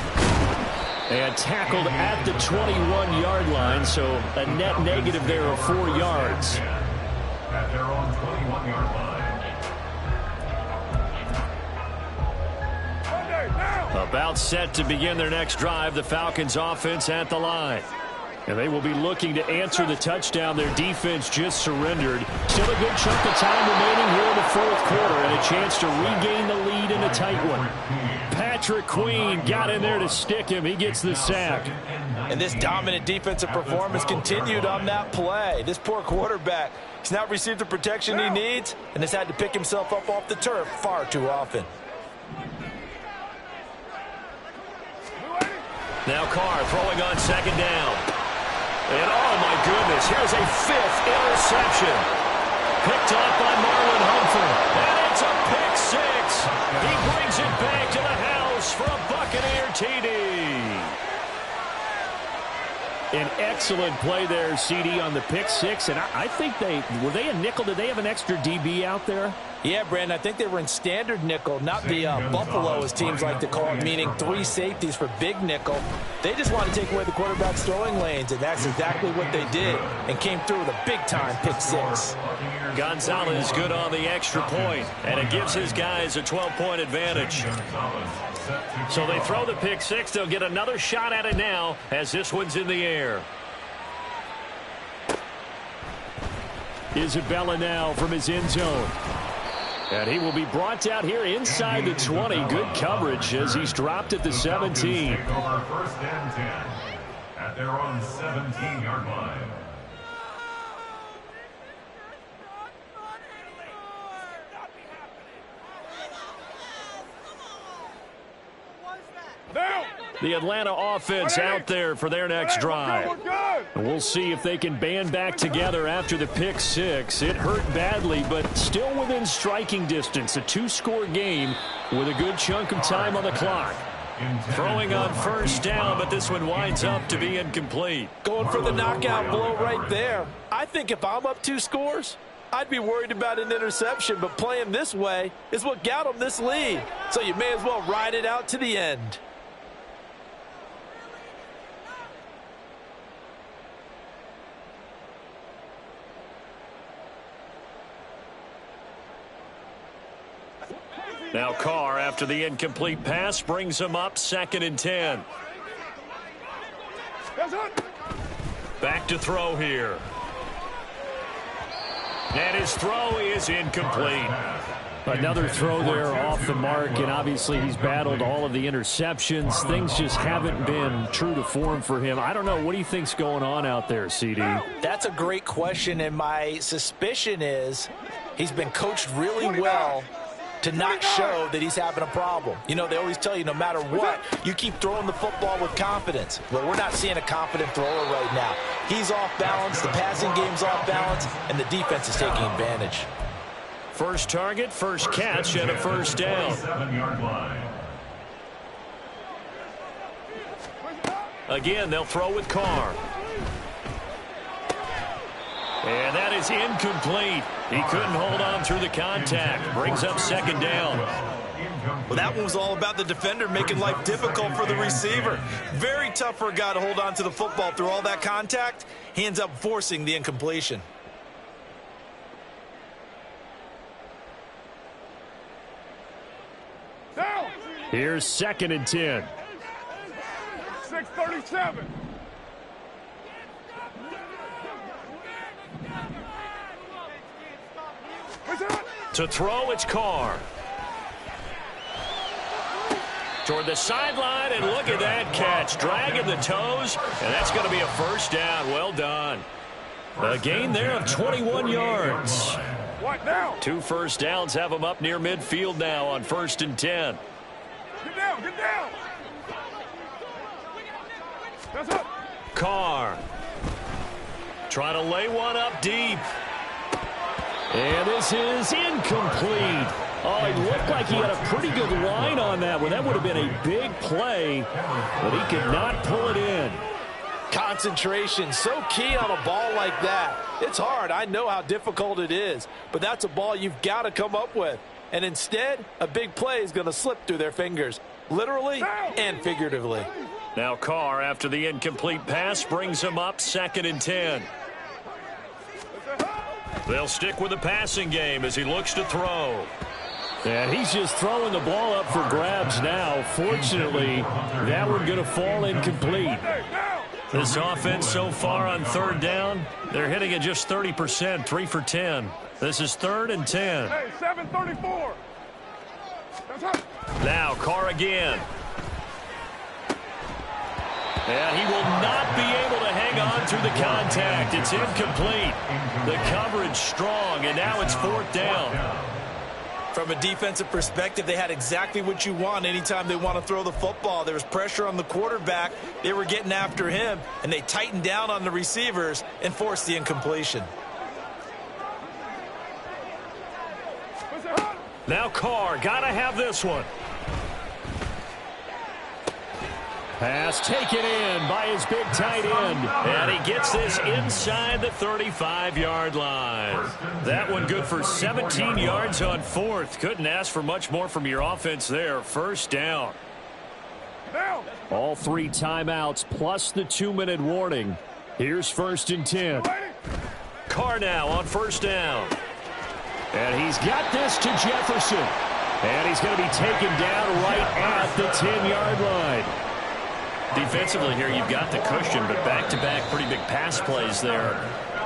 And tackled at the 21-yard line, so a net negative there of 4 yards. At their own 21-yard line. About set to begin their next drive, the Falcons offense at the line. And they will be looking to answer the touchdown their defense just surrendered. Still a good chunk of time remaining here in the fourth quarter and a chance to regain the lead in a tight one. Patrick Queen got in there to stick him. He gets the sack. And this dominant defensive performance continued on that play. This poor quarterback, he's not received the protection he needs and has had to pick himself up off the turf far too often. Now Carr throwing on second down. And oh my goodness, here's a 5th interception. Picked off by Marlon Humphrey. And it's a pick 6. He brings it back to the house for a Buccaneer TD. An excellent play there, CD, on the pick 6. And I think were they a nickel? Did they have an extra DB out there? Yeah, Brandon, I think they were in standard nickel, not the Buffalo, as teams like to call it, meaning 3 safeties for big nickel. They just want to take away the quarterback's throwing lanes, and that's exactly what they did, and came through with a big-time pick 6. Gonzalez good on the extra point, and it gives his guys a 12-point advantage. So they throw the pick 6. They'll get another shot at it now as this one's in the air. Isabella now from his end zone. And he will be brought out here inside the 20. Good coverage as he's dropped at the 17. First and 10 at their own 17-yard line. The Atlanta offense out there for their next drive. And we'll see if they can band back together after the pick 6. It hurt badly, but still within striking distance. A 2-score game with a good chunk of time on the clock. Throwing on first down, but this one winds up to be incomplete. Going for the knockout blow right there. I think if I'm up 2 scores, I'd be worried about an interception, but playing this way is what got them this lead. So you may as well ride it out to the end. Now Carr, after the incomplete pass, brings him up 2nd and 10. Back to throw here. And his throw is incomplete. Another throw there off the mark, and obviously he's battled all of the interceptions. Things just haven't been true to form for him. I don't know. What do you think's going on out there, CD? That's a great question, and my suspicion is he's been coached really well to not show that he's having a problem. You know, they always tell you no matter what, you keep throwing the football with confidence. Well, we're not seeing a confident thrower right now. He's off balance, the passing game's off balance, and the defense is taking advantage. First target, first catch, and a first down. 7-yard line. Again, they'll throw with Carr. And that is incomplete. He couldn't hold on through the contact. Brings up 2nd down. Well, that one was all about the defender making life difficult for the receiver. Very tough for a guy to hold on to the football through all that contact. He ends up forcing the incompletion. Here's 2nd and 10. 6:37. To throw, it's Carr. Toward the sideline, and look at that catch. Dragging the toes, and that's going to be a first down. Well done. A gain there of 21 yards. What now? 2 first downs have them up near midfield now on 1st and 10. Get down, get down. That's up. Carr. Trying to lay one up deep. And this is incomplete. Oh, it looked like he had a pretty good line on that one. That would have been a big play, but he could not pull it in. Concentration, so key on a ball like that. It's hard. I know how difficult it is, but that's a ball you've got to come up with. And instead, a big play is going to slip through their fingers, literally and figuratively. Now Carr, after the incomplete pass, brings him up 2nd and 10. They'll stick with the passing game as he looks to throw. And he's just throwing the ball up for grabs now. Fortunately, that one going to fall incomplete. This offense so far on 3rd down, they're hitting at just 30%, 3 for 10. This is 3rd and 10. Hey, 7:34. Now Carr again. And he will not be able to hang on through the contact. It's incomplete. The coverage strong, and now it's 4th down. From a defensive perspective, they had exactly what you want anytime they want to throw the football. There was pressure on the quarterback. They were getting after him, and they tightened down on the receivers and forced the incompletion. Now Carr, got to have this one. Pass taken in by his big tight end. And he gets this inside the 35-yard line. That one good for 17 yards on 4th. Couldn't ask for much more from your offense there. 1st down. All 3 timeouts plus the 2-minute warning. Here's 1st and 10. Carr now on 1st down. And he's got this to Jefferson. And he's going to be taken down right at the 10-yard line. Defensively here, you've got the cushion, but back-to-back pretty big pass plays there.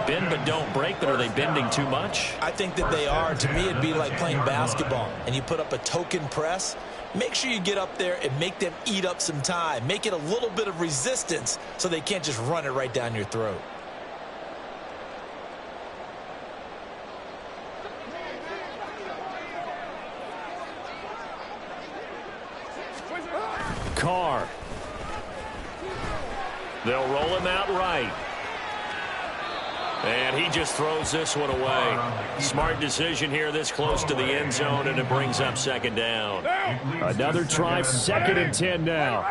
Bend but don't break, but are they bending too much? I think that they are. To me, it'd be like playing basketball, and you put up a token press. Make sure you get up there and make them eat up some time. Make it a little bit of resistance so they can't just run it right down your throat. Carr. They'll roll him out right. And he just throws this one away. Smart decision here this close to the end zone, and it brings up 2nd down. Another try, 2nd and 10 now.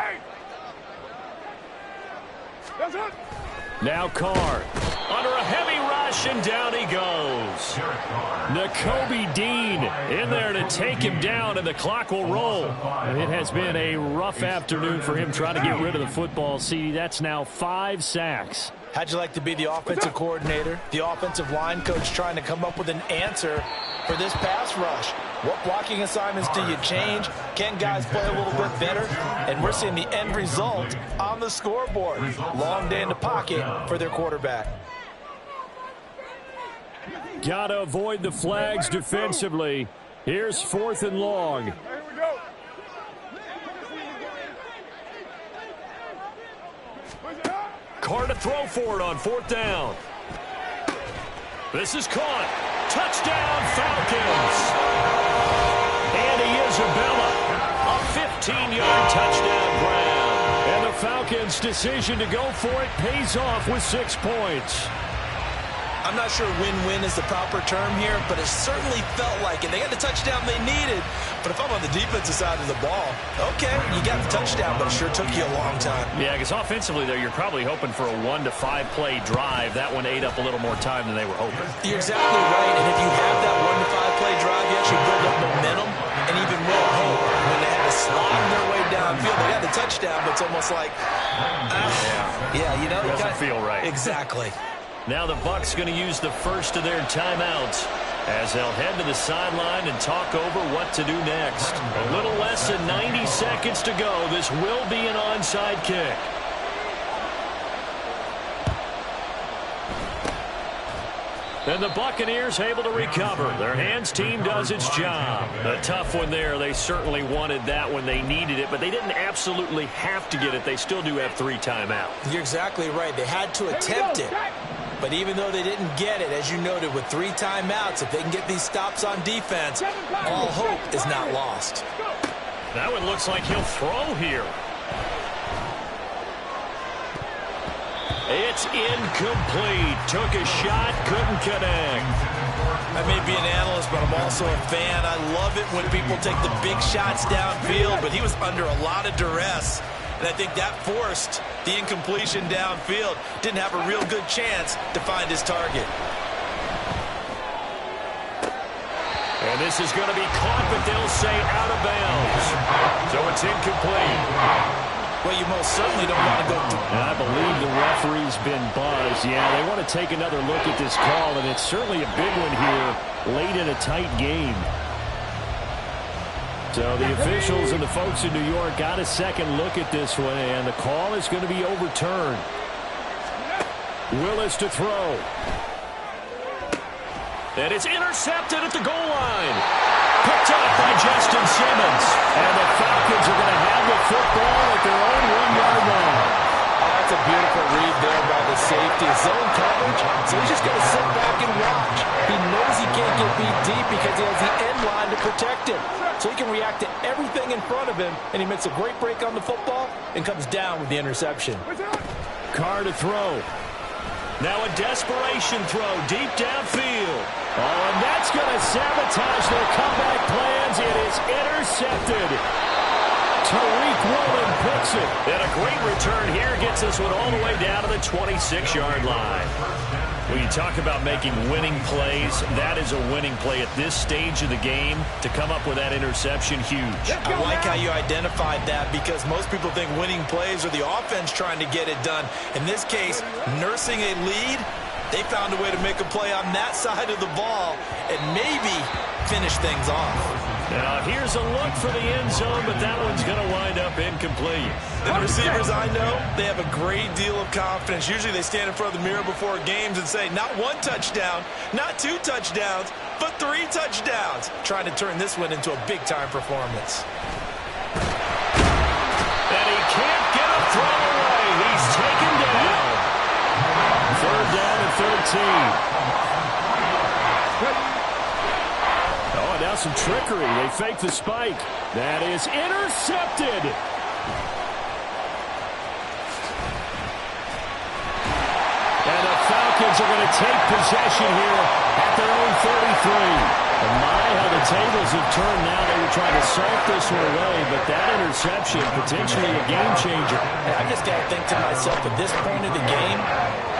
Now Carr. Under a heavy rush, and down he goes. Nakobe Dean in there to take him down, and the clock will roll. It has been a rough afternoon for him trying to get rid of the football. See, that's now 5 sacks. How'd you like to be the offensive coordinator, the offensive line coach trying to come up with an answer for this pass rush? What blocking assignments do you change? Can guys play a little bit better? And we're seeing the end result on the scoreboard. Long day in the pocket for their quarterback. Got to avoid the flags defensively. Here's 4th and long. Here we go. Carr to throw for it on 4th down. This is caught. Touchdown, Falcons. Andy Isabella, a 15-yard touchdown grab. And the Falcons' decision to go for it pays off with 6 points. I'm not sure win-win is the proper term here, but it certainly felt like it. They got the touchdown they needed, but if I'm on the defensive side of the ball, okay, you got the touchdown, but it sure took you a long time. Yeah, because offensively there, you're probably hoping for a 1 to 5 play drive. That one ate up a little more time than they were hoping. You're exactly right, and if you have that 1 to 5 play drive, you actually build up momentum and even more hope. When they had to slog their way downfield, they got the touchdown, but it's almost like, yeah, you know, it doesn't feel right. Exactly. Now the Bucs going to use the first of their timeouts as they'll head to the sideline and talk over what to do next. A little less than 90 seconds to go. This will be an onside kick. And the Buccaneers able to recover. Their hands team does its job. A tough one there. They certainly wanted that when they needed it, but they didn't absolutely have to get it. They still do have 3 timeouts. You're exactly right. They had to attempt it. But even though they didn't get it, as you noted, with 3 timeouts, if they can get these stops on defense, all hope is not lost. That one looks like he'll throw here. It's incomplete. Took a shot, couldn't connect. I may be an analyst, but I'm also a fan. I love it when people take the big shots downfield, but he was under a lot of duress. And I think that forced the incompletion downfield. Didn't have a real good chance to find his target. And And this is going to be caught, but they'll say out of bounds. So it's incomplete. Well, you most certainly don't want to go through. And I believe the referee's been buzzed. Yeah, they want to take another look at this call, and it's certainly a big one here late in a tight game. So the officials and the folks in New York got a second look at this one, and the call is going to be overturned. Willis to throw. And it's intercepted at the goal line. Picked up by Justin Simmons. And the Falcons are going to have the football at their own 1-yard line. Oh, that's a beautiful read there by the safety. Zone coverage, so he's just going to sit back and watch. He knows he can't get beat deep because he has the end line to protect him. So he can react to everything in front of him, and he makes a great break on the football and comes down with the interception. Carr to throw. Now a desperation throw deep downfield. Oh, and that's going to sabotage their comeback plans. It is intercepted. Tariq Woolen picks it. And a great return here gets this one all the way down to the 26-yard line. When you talk about making winning plays, that is a winning play at this stage of the game. To come up with that interception, huge. I like how you identified that because most people think winning plays are the offense trying to get it done. In this case, nursing a lead, they found a way to make a play on that side of the ball and maybe finish things off. Now, here's a look for the end zone, but that one's going to wind up incomplete. And the receivers I know, they have a great deal of confidence. Usually they stand in front of the mirror before games and say, not 1 touchdown, not 2 touchdowns, but 3 touchdowns. Trying to turn this one into a big-time performance. And he can't get a throw away. He's taken down. 3rd down and 13. Oh, now some trickery. They fake the spike. That is intercepted. And the Falcons are going to take possession here at their own 33. And my, how the tables have turned now. They were trying to salt this one away, but that interception, potentially a game changer. Hey, I just got to think to myself, at this point of the game,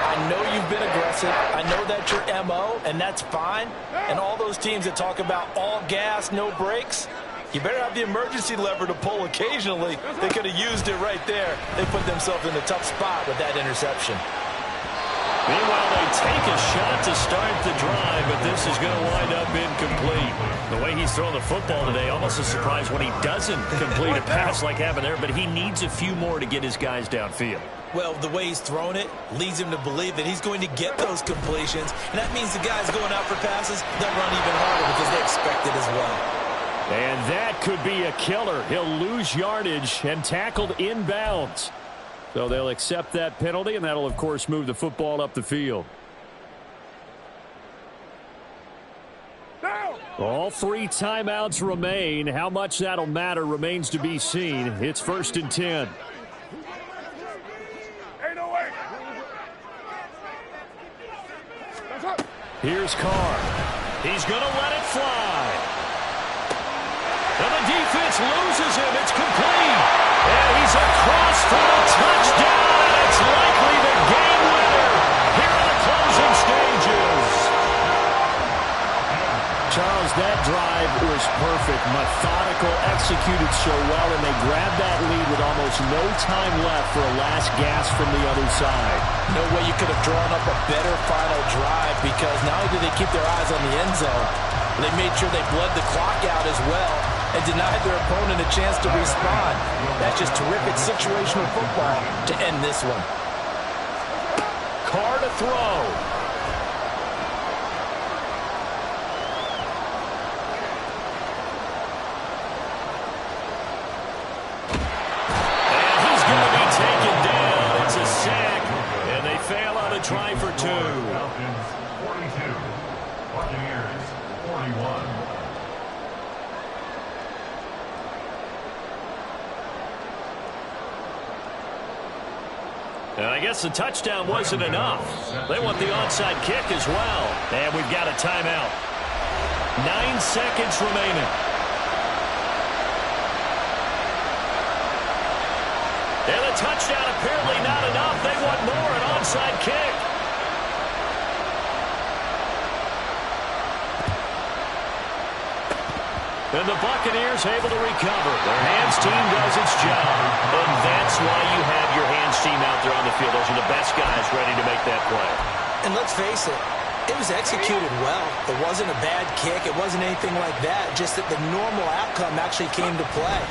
I know you've been aggressive. I know that's your MO, and that's fine. And all those teams that talk about all gas, no brakes, you better have the emergency lever to pull occasionally. They could have used it right there. They put themselves in a tough spot with that interception. Meanwhile, they take a shot to start the drive, but this is going to wind up incomplete. The way he's throwing the football today, almost a surprise when he doesn't complete a pass like happened there, but he needs a few more to get his guys downfield. Well, the way he's thrown it leads him to believe that he's going to get those completions, and that means the guys going out for passes, they'll run even harder because they expect it as well. And that could be a killer. He'll lose yardage and tackled inbounds. So they'll accept that penalty, and that'll, of course, move the football up the field. All 3 timeouts remain. How much that'll matter remains to be seen. It's 1st and 10. Here's Carr. He's going to let it fly. And the defense loses him. It's complete. And he's across for a touchdown. And it's likely the game winner here in the closing stages. Charles, that drive was perfect. Methodical, executed so well, and they grabbed that lead with almost no time left for a last gasp from the other side. No way you could have drawn up a better final drive because not only did they keep their eyes on the end zone, they made sure they bled the clock out as well and denied their opponent a chance to respond. That's just terrific situational football to end this one. Carr to throw. Try for 2. Falcons 42, Buccaneers 41. And I guess the touchdown wasn't enough. They want the onside kick as well. And we've got a timeout. 9 seconds remaining. And a touchdown apparently not enough. They want more, an onside kick. And the Buccaneers able to recover. Their hands team does its job. And that's why you have your hands team out there on the field. Those are the best guys ready to make that play. And let's face it, it was executed well. It wasn't a bad kick. It wasn't anything like that. Just that the normal outcome actually came to play.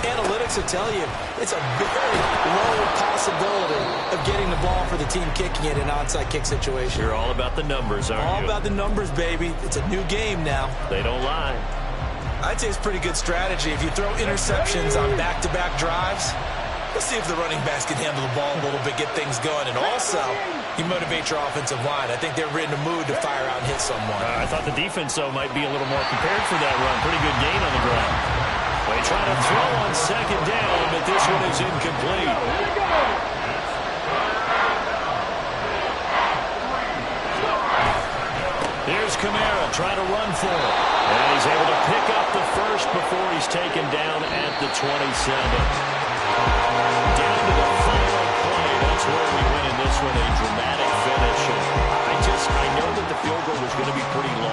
Analytics will tell you it's a very low possibility of getting the ball for the team kicking it in an onside kick situation. You're all about the numbers, aren't you? All about the numbers, baby. It's a new game now. They don't lie. I'd say it's pretty good strategy. If you throw interceptions on back-to-back drives, let's see if the running backs can handle the ball a little bit, get things going. And also, you motivate your offensive line. I think they're in a mood to fire out and hit someone. I thought the defense, though, might be a little more prepared for that run. Pretty good gain on the ground. They try to throw on second down, but this one is incomplete. Here's Kamara trying to run for it. And he's able to pick up the first before he's taken down at the 27. Down to the final play. That's where we win in this one. A dramatic finish. I know that the field goal was going to be pretty long.